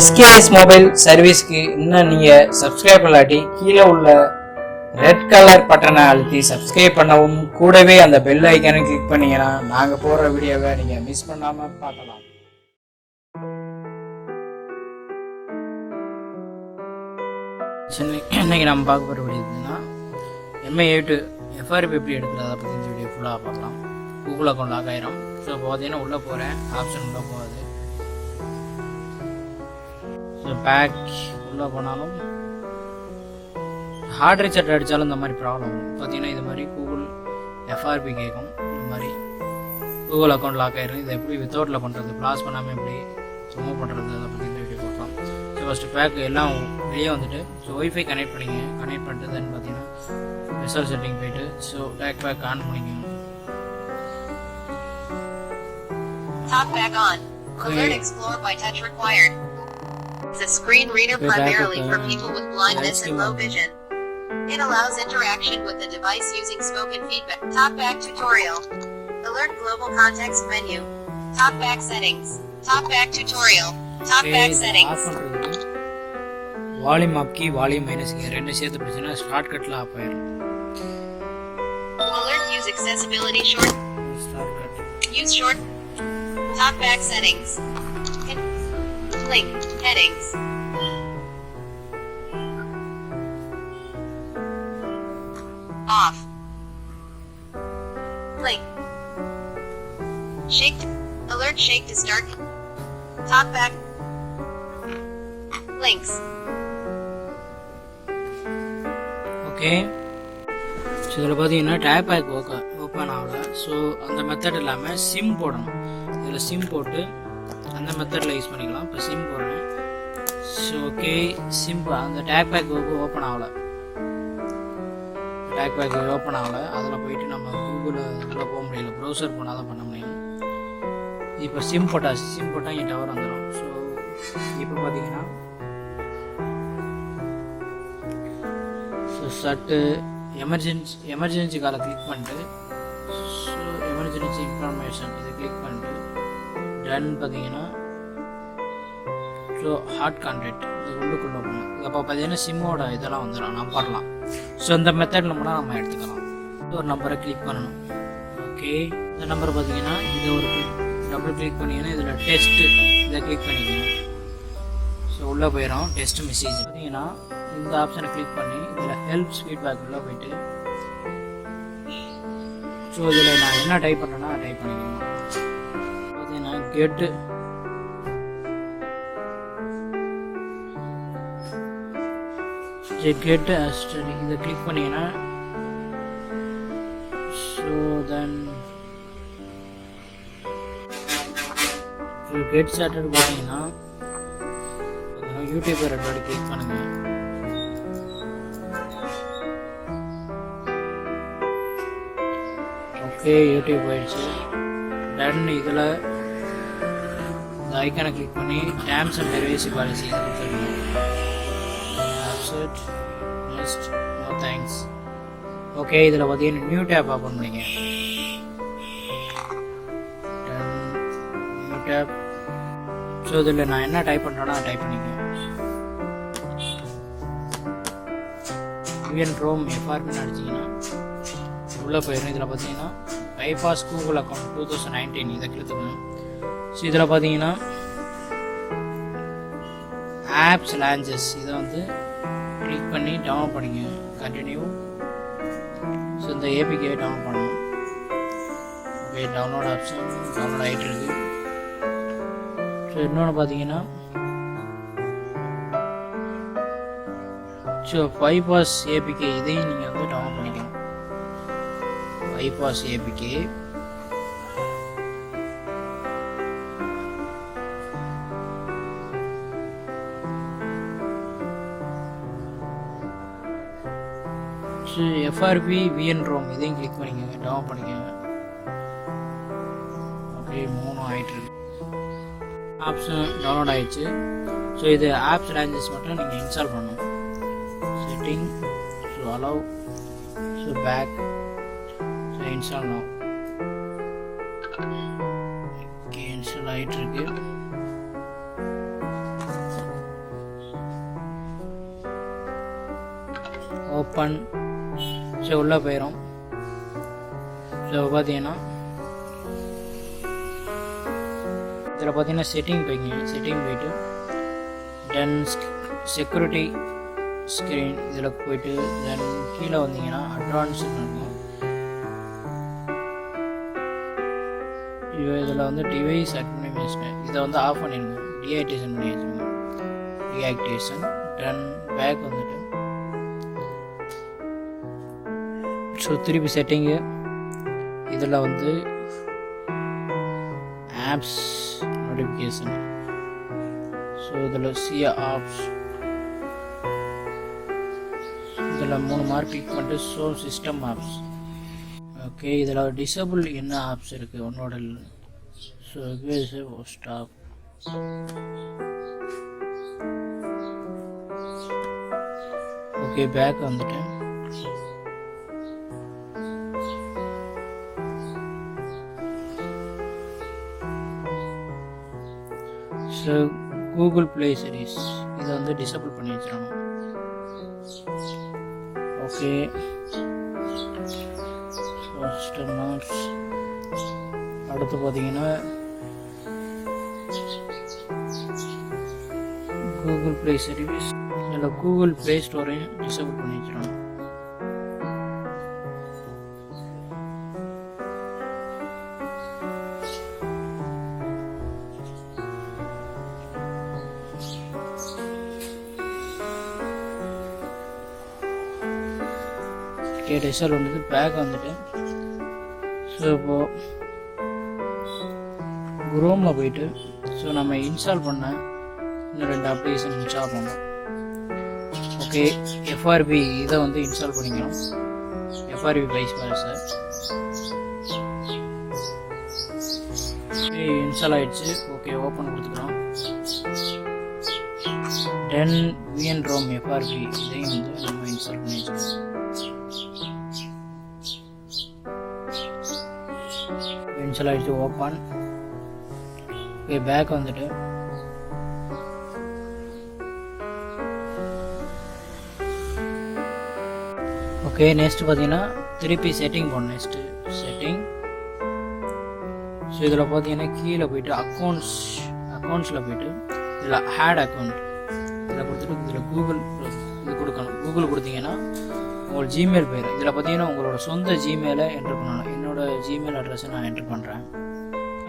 s.k.s mobile சர்வீஸ்க்கு இன்னும் நீங்கள் subscribe பண்ணாட்டி கீழே உள்ள ரெட் கலர் பட்டனை அழுத்தி சப்ஸ்கிரைப் பண்ணவும், கூடவே அந்த பெல் ஐக்கானை கிளிக் பண்ணீங்கன்னா நாங்கள் போடுற வீடியோவை நீங்கள் மிஸ் பண்ணாமல் பார்க்கலாம். இன்னைக்கு நம்ம பார்க்க போகிற வீடியோ என்னன்னா A2 Frp எப்படி எடுக்கிறத பற்றி இந்த வீடியோ ஃபுல்லாக பார்க்கலாம். கூகுள் அக்கௌண்ட் லாக் ஆயிரும். ஸோ இப்போ பார்த்தீங்கன்னா உள்ளே போகிறேன், ஆப்ஷன் உள்ளே போகாது. ஸோ பேக் உள்ளே போனாலும் ஹார்ட் ரீசெட் அடித்தாலும் இந்த மாதிரி ப்ராப்ளம் வரும். பார்த்தீங்கன்னா இது மாதிரி கூகுள் Frp கேட்கும். இந்த மாதிரி கூகுள் அக்கௌண்ட் லாக் ஆயிரும். இதை எப்படி வித்தவுட்டில் பண்ணுறது, ப்ளாஸ் பண்ணாமல் எப்படி ரிமூவ் பண்ணுறது, அதை பற்றி இந்த வீடியோ பார்க்கலாம். ஸோ ஃபஸ்ட்டு பேக் எல்லாம் வெளியே வந்துட்டு ஸோ ஒய்ஃபை கனெக்ட் பண்ணிங்க. கனெக்ட் பண்ணிட்டு தென் பார்த்தீங்கன்னா விசல் செட்டிங் போயிட்டு ஸோ பேக் ஆன் பண்ணிக்கணும். TalkBack on. Alert Explore by touch required. It's a screen reader primarily for people with blindness and low vision. It allows interaction with the device using spoken feedback. TalkBack tutorial. Alert global context menu. TalkBack settings. TalkBack tutorial. TalkBack settings. Volume up key, volume minus key ரெண்டு சேர்த்து பிடிச்சனா ஷார்ட்கட்ல off ஆயிடும். Alert use accessibility short. Shortcut. Use short. TalkBack settings. Link headings. Off. Link. Shake. Alert shake to start. TalkBack. Links. Okay. So இதில் பார்த்தீங்கன்னா TalkBack open ஆகல. So அந்த method இல்லாமல் சிம் போடணும். இதில் சிம் போட்டு அந்த மெத்தடில் யூஸ் பண்ணிக்கலாம். இப்போ சிம் போடுறேன். ஸோ ஓகே, சிம் அந்த TalkBack ஓப்பன் ஆகலை. TalkBack ஓப்பன் ஆகலை. அதில் போயிட்டு நம்ம கூகுளில் உள்ளே போக முடியல. ப்ரௌசர் போனால் தான் பண்ண முடியும். இப்போ சிம் போட்டாச்சு. சிம் போட்டால் இங்கே டவர் வந்துடும். ஸோ இப்போ பார்த்தீங்கன்னா ஸோ சட்டு எமர்ஜென்சி காலை கிளிக் பண்ணிட்டு ஸோ எமர்ஜென்சி இன்ஃபர்மேஷன் இதை கிளிக் பண்ணிட்டு டன் பார்த்தீங்கன்னா ஸோ ஹாட் கான்டாக்ட் இது உள்ளுக்குள்ளே போகணும். அப்போ பார்த்தீங்கன்னா சிம்மோட இதெல்லாம் வந்துடும், நம்பர்லாம். ஸோ இந்த மெத்தடில் மட்டும் நம்ம எடுத்துக்கலாம். ஒரு நம்பரை கிளிக் பண்ணணும். ஓகே, இந்த நம்பர் பார்த்தீங்கன்னா இதை ஒரு டபுள் கிளிக் பண்ணிங்கன்னா இதில் டெஸ்ட்டு இதை கிளிக் பண்ணிக்கணும். ஸோ உள்ளே போயிடும். டெஸ்ட் மெசேஜ் பார்த்தீங்கன்னா இந்த ஆப்ஷனை கிளிக் பண்ணி இதில் ஹெல்ப்ஸ் ஃபீட்பேக் உள்ளே போயிட்டு ஸோ இதில் நான் என்ன டைப் பண்ணுறேன்னா டைப் பண்ணிக்கணும். பார்த்தீங்கன்னா கெட் ஸ்டடி இதை கிளிக் பண்ணிங்கன்னா ஸோ தென் கெட் ஸ்டார்டட் பார்த்தீங்கன்னா யூடியூப் ரெண்டு வாட்டி கிளிக் பண்ணுங்க. ஓகே, யூடியூப் போயிடுச்சு. டன் இதில் இந்த ஐக்கானை கிளிக் பண்ணி டேர்ம்ஸ் அண்ட் பிரைவசி பாலிசி இதை கொடுத்துருங்க. ஆப்செட் நெக்ஸ்ட் நோ தேங்க்ஸ். ஓகே, இதில் பார்த்தீங்கன்னா நியூ டேப் ஓப்பன் பண்ணிங்க. New tab. ஸோ இதில் நான் என்ன டைப் பண்ணுறேன்னா டைப் பண்ணிக்கேன். ரோம் Frp அடிச்சிங்கன்னா உள்ளே போயிடும். இதில் பார்த்தீங்கன்னா பைபாஸ் கூகுள் அக்கௌண்ட் 2019 இதை கிளித்துக்கணும். ஸோ இதில் பார்த்தீங்கன்னா ஆப்ஸ் லான்ச்சஸ் இதை வந்து கிளிக் பண்ணி டவுன்லோட் பண்ணிங்க. கண்டினியூ. ஸோ இந்த ஏபிகே டவுன்லோட் பண்ணணும். ஓகே, டவுன்லோட் ஆப்ஷன் டவுன்லோட் ஆகிட்டு இருக்குது. ஸோ இன்னொன்று பார்த்தீங்கன்னா ஸோ பைபாஸ் ஏபிகே இதையும் நீங்கள் வந்து டவுன்லோட் பண்ணிக்கலாம். Bypass APK so Frp ROM இதையும் கிளிக் பண்ணிக்கோங்க, டவுன்லோட் பண்ணிக்கோங்க. ஓகே, 3 ஆகிட்டு இருக்கு. ஆப்ஷன் டவுன்லோட் ஆகிடுச்சு. ஸோ இது ஆப்ஸ் லான்ச்சஸ் மட்டும் நீங்கள் இன்ஸ்டால் பண்ணணும். Setting so So allow, so back, so install now. Okay, install ஆயிட்டு இருக்கு. ஓப்பன். ஸோ உள்ளே போயிடும். ஸோ பார்த்தீங்கன்னா இதில் பார்த்தீங்கன்னா செட்டிங் போய்ங்க. செட்டிங் போயிட்டு தென் செக்யூரிட்டி ஸ்க்ரீன் இதில் போயிட்டு தென் கீழே வந்தீங்கன்னா அட்வான்ஸ்டு இருக்கும். இதில் வந்து டிவைஸ் அட்மினிஸ்ட்ரேஷன் இதை வந்து ஆஃப் பண்ணிடுங்க. டீஆக்டிவேஷன் பண்ணி வச்சுருங்க. டீஆக்டிவேஷன் தென் பேக் வந்துட்டு ஸோ திருப்பி செட்டிங்கு இதில் வந்து ஆப்ஸ் நோட்டிஃபிகேஷன். ஸோ இதில் சிஏ ஆப்ஸ் இதில் 3 மார்க் கிளிக் பண்ணிட்டு ஷோ சிஸ்டம் ஆப்ஸ். ஓகே, இதில் டிசேபிள் என்ன ஆப்ஸ் இருக்குது உன்னோட. So stop. ஓகே, பேக் வந்துட்டேன். ஸோ கூகுள் ப்ளே சீரிஸ் இதை வந்து டிசேபிள் பண்ணி வச்சிடணும். Okay, system apps. அடுத்து பார்த்தீங்கன்னா கூகுள் ப்ளே சர்வீஸ் இதில் கூகுள் ப்ளே ஸ்டோரையும் டிசேபிள் பண்ணி வச்சிடணும். ரிசல்ட் வந்துட்டு பேக் வந்துட்டு ஸோ இப்போது குரோமில் போயிட்டு ஸோ நம்ம இன்ஸ்டால் பண்ண இன்னும் 2 அப்ளிகேஷன் இன்ஸ்டால் பண்ணோம். ஓகே, எஃப்ஆர்பி இதை வந்து இன்ஸ்டால் பண்ணிக்கணும். எஃப்ஆர்பி ப்ரைஸ் சார் இன்ஸ்டால் ஆகிடுச்சு. ஓகே, ஓப்பன் கொடுத்துக்கிறோம். தென் விஎன் ரோம் எஃப்ஆர்பி இதையும் வந்து நம்ம இன்ஸ்டால் பண்ணி வச்சுக்கணும். இன்ஸ்டால் ஆகிடுச்சு. ஓப்பன். ஓகே, பேக் வந்துட்டு ஓகே நெக்ஸ்ட் பார்த்தீங்கன்னா திருப்பி செட்டிங் போடணும். Next setting. ஸோ இதில் பார்த்தீங்கன்னா கீழே போயிட்டு அக்கௌண்ட்ஸில் போயிட்டு இதில் ஆட் அக்கௌண்ட் இதில் கொடுத்துட்டு இதில் கூகுள் இது கொடுக்கணும். கூகுள் கொடுத்தீங்கன்னா உங்களுக்கு ஜிமெயில் போயிடும். இதில் பார்த்தீங்கன்னா உங்களோட சொந்த ஜிமெயிலை என்ட்ரு பண்ணணும். என்னோட ஜிமெயில் அட்ரஸை நான் என்ட்ரு பண்ணுறேன்.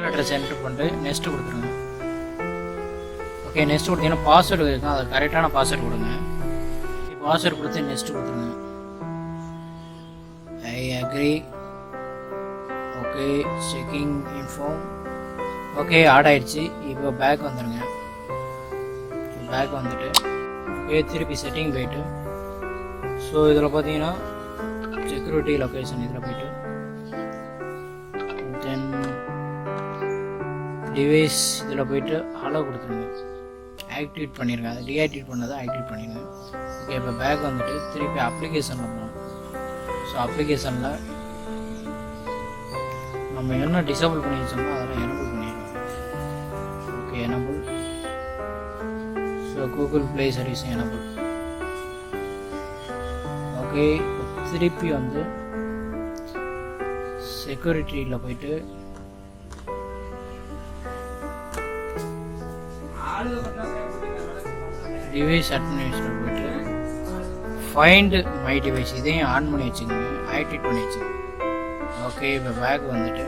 அட்ரஸ் என்ட்ரு பண்ணிட்டு நெக்ஸ்ட்டு கொடுத்துருங்க. ஓகே, நெக்ஸ்ட் கொடுத்தீங்கன்னா பாஸ்வேர்டு இருக்கும். அது கரெக்டான பாஸ்வேர்டு கொடுங்க. பாஸ்வேர்டு கொடுத்து நெக்ஸ்ட்டு கொடுத்துருங்க. I agree. Okay, checking info. Okay, add ஆகிடுச்சு. இப்போ பேக் வந்துடுங்க. பேக் வந்துட்டு ஓகே திருப்பி செட்டிங் போயிட்டு ஸோ இதில் பார்த்தீங்கன்னா செக்யூரிட்டி லொக்கேஷன் இதில் போயிட்டு தென் டிவைஸ் இதில் போயிட்டு அலோ கொடுத்துருங்க. ஆக்டிவேட் பண்ணிடுங்க. அதை டீஆக்டிவேட் பண்ணதை ஆக்டிவேட் பண்ணிடுங்க. ஓகே, இப்போ பேக் வந்துட்டு திருப்பி அப்ளிகேஷனில் போகணும். ஸோ அப்ளிகேஷனில் நம்ம என்ன டிசேபிள் பண்ணி வச்சோம்னா அதெல்லாம் எனபிள் பண்ணிடணும். Okay, enable. So Google play service enable. Okay, திருப்பி வந்து செக்யூரிட்டியில் போயிட்டு டிவைஸ் அட்மினிஸ்ட்ரேட்டர் போயிட்டு ஃபைண்ட் மை டிவைஸ் இதையும் ஆன் பண்ணி வச்சுக்கோங்க. ஆக்டிவேட் பண்ணி வச்சுக்கோங்க. ஓகே, இப்போ பேக் வந்துட்டு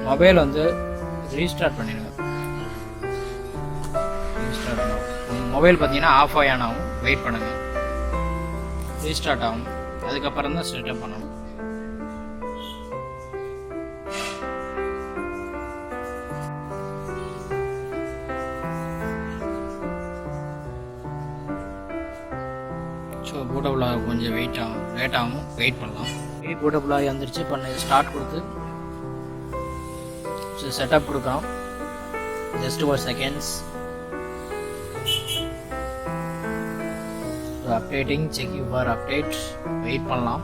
மொபைல் வந்து ரீஸ்டார்ட் பண்ணிடுங்க. ரீஸ்டார்ட் ஆகும். மொபைல் பார்த்தீங்கன்னா ஆஃப் ஆகும். வெயிட் பண்ணுங்கள். ரீஸ்டார்ட் ஆகும். அதுக்கப்புறம் தான் செட்டப் பண்ணணும். ஸோ பூட்டபுளாக கொஞ்சம் லேட் ஆகும். வெயிட் பண்ணலாம். பூட்டபுளாக வந்துருச்சு. பண்ண ஸ்டார்ட் கொடுத்து ஸோ செட்டப் கொடுக்குறோம். ஜஸ்ட் ஒரு seconds. Updating, checking for update. Wait பண்ணலாம்.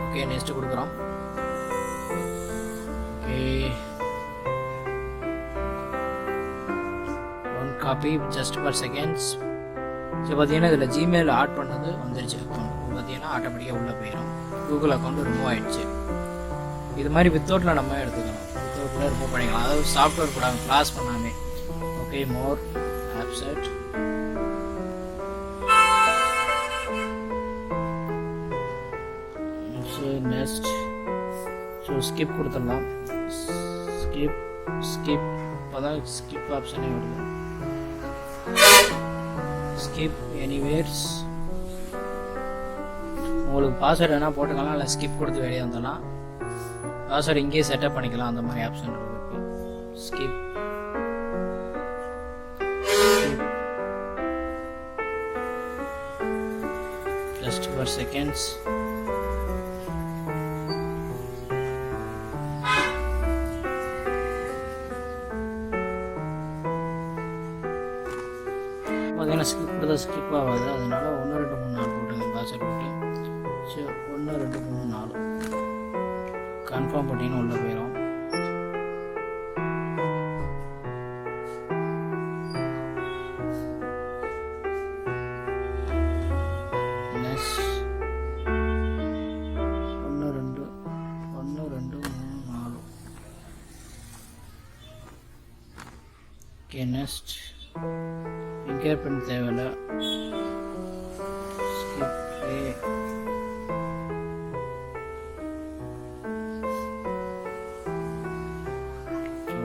ஓகே நெக்ஸ்ட் கொடுக்குறோம். Okay one copy just per seconds. So பார்த்தீங்கன்னா இதில் ஜிமெயில் ஆட் பண்ணது வந்துருச்சு. அக்கௌண்ட் பார்த்தீங்கன்னா ஆட்டோமேட்டிக்காக உள்ளே போயிடும். கூகுள் அக்கௌண்ட் ரிமூவ் ஆகிடுச்சு. இது மாதிரி வித்தவுட்டில் நம்ம எடுத்துக்கணும். வித்தவுட்டில் ரிமூவ் பண்ணிக்கலாம். அதாவது சாஃப்ட்வேர் கூட கிளாஸ் பண்ணாமே. Okay more offset. So next skip கொடுத்துடலாம். ஸ்கிப் அப்போதான் ஸ்கிப் ஆப்ஷனே வருது. Skip anyways. உங்களுக்கு பாஸ்வேர்டு வேணால் போட்டுக்கலாம், இல்லை ஸ்கிப் கொடுத்து வெளியே வந்துடலாம். பாஸ்வேர்டு இங்கேயே செட்டப் பண்ணிக்கலாம். அந்த மாதிரி ஆப்ஷன் இருக்கு. Skip just for seconds. பார்த்தீங்கன்னா ஸ்கிப் கொடுத்தா ஸ்கிப் ஆகாது. அதனால 1 2 3 4 போட்டுங்க. பாஸ்வேர்ட் போட்டு சரி 1 2 3 4 கன்ஃபார்ம் பண்ணின்னு உள்ளே போயிடும். Next 1 2 3 4. Okay next finger print தேவையில்ல. ஸ்கிப்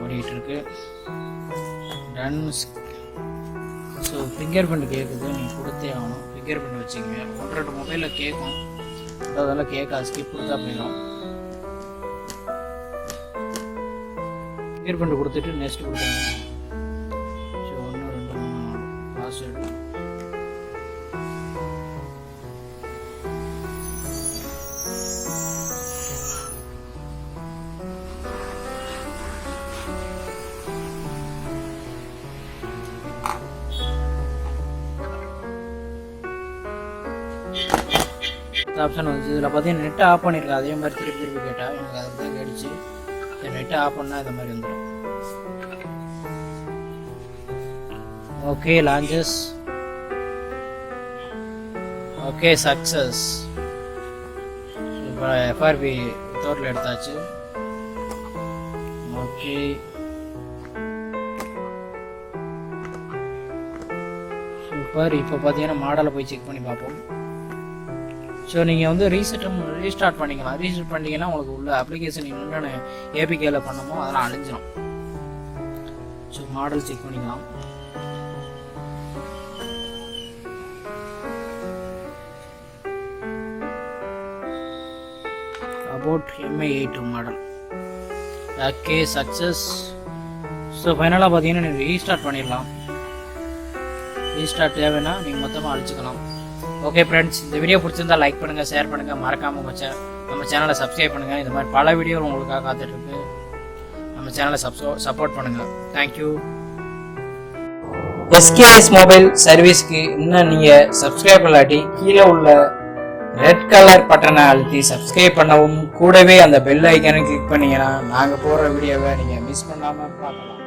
ஓடிட்டு இருக்கு. டன். ஸோ ஃபிங்கர் பிரிண்ட் கேட்குது, நீங்கள் கொடுத்தே ஆகணும். ஃபிங்கர் பிரிண்ட் வச்சுக்கோங்க. 1 2 மொபைலில் கேட்கும், அதெல்லாம் கேட்காது. ஸ்கிப் கொடுத்தா போயிடும். ஃபிங்கர் பிரிண்ட் கொடுத்துட்டு நெக்ஸ்ட் கொடுத்துருங்க. ஆப்ஷன் வந்துச்சு. இதில் பார்த்தீங்கன்னா நெட்டை ஆஃப் பண்ணியிருக்கேன். அதே மாதிரி திருப்பி கேட்டால் எனக்கு அதை தான் கேட்டுச்சு. நெட்டை ஆஃப் பண்ணால் இந்த மாதிரி வந்துடும். Okay launches. Okay success. இப்போ எஃப்ஆர்பி தோட்டில் எடுத்தாச்சு. Okay super. இப்போ பார்த்தீங்கன்னா மாடலை போய் செக் பண்ணி பார்ப்போம். ஸோ நீங்கள் வந்து ரீஸ்டார்ட் பண்ணிக்கலாம். ரீஸ்டார்ட் பண்ணிங்கன்னா உங்களுக்கு உள்ள அப்ளிகேஷன் என்னென்ன ஏபிகேல பண்ணமோ அதெல்லாம் அழிஞ்சிடும். ஸோ மாடல் செக் பண்ணிக்கலாம். About MA2 model. Okay success. So ஃபைனலாக பார்த்தீங்கன்னா நீங்கள் ரீஸ்டார்ட் பண்ணிடலாம். ரீஸ்டார்ட் தேவைன்னா நீங்கள் மொத்தமாக அழிச்சிக்கலாம். ஓகே ஃப்ரெண்ட்ஸ், இந்த வீடியோ பிடிச்சிருந்தா லைக் பண்ணுங்கள், ஷேர் பண்ணுங்கள், மறக்காமல் நம்ம சேனலை சப்ஸ்கிரைப் பண்ணுங்கள். இந்த மாதிரி பல வீடியோ உங்களுக்காக காத்துட்ருக்கு. நம்ம சேனலை சப்போர்ட் பண்ணுங்கள். தேங்க்யூ. s.k.s மொபைல் சர்வீஸ்க்கு இன்னும் நீங்கள் சப்ஸ்கிரைப் பண்ணாட்டி கீழே உள்ள ரெட் கலர் பட்டனை அழுத்தி சப்ஸ்கிரைப் பண்ணவும், கூடவே அந்த பெல் ஐக்கானை கிளிக் பண்ணிங்கன்னா நாங்கள் போடுற வீடியோவை நீங்கள் மிஸ் பண்ணாமல் பார்க்கலாம்.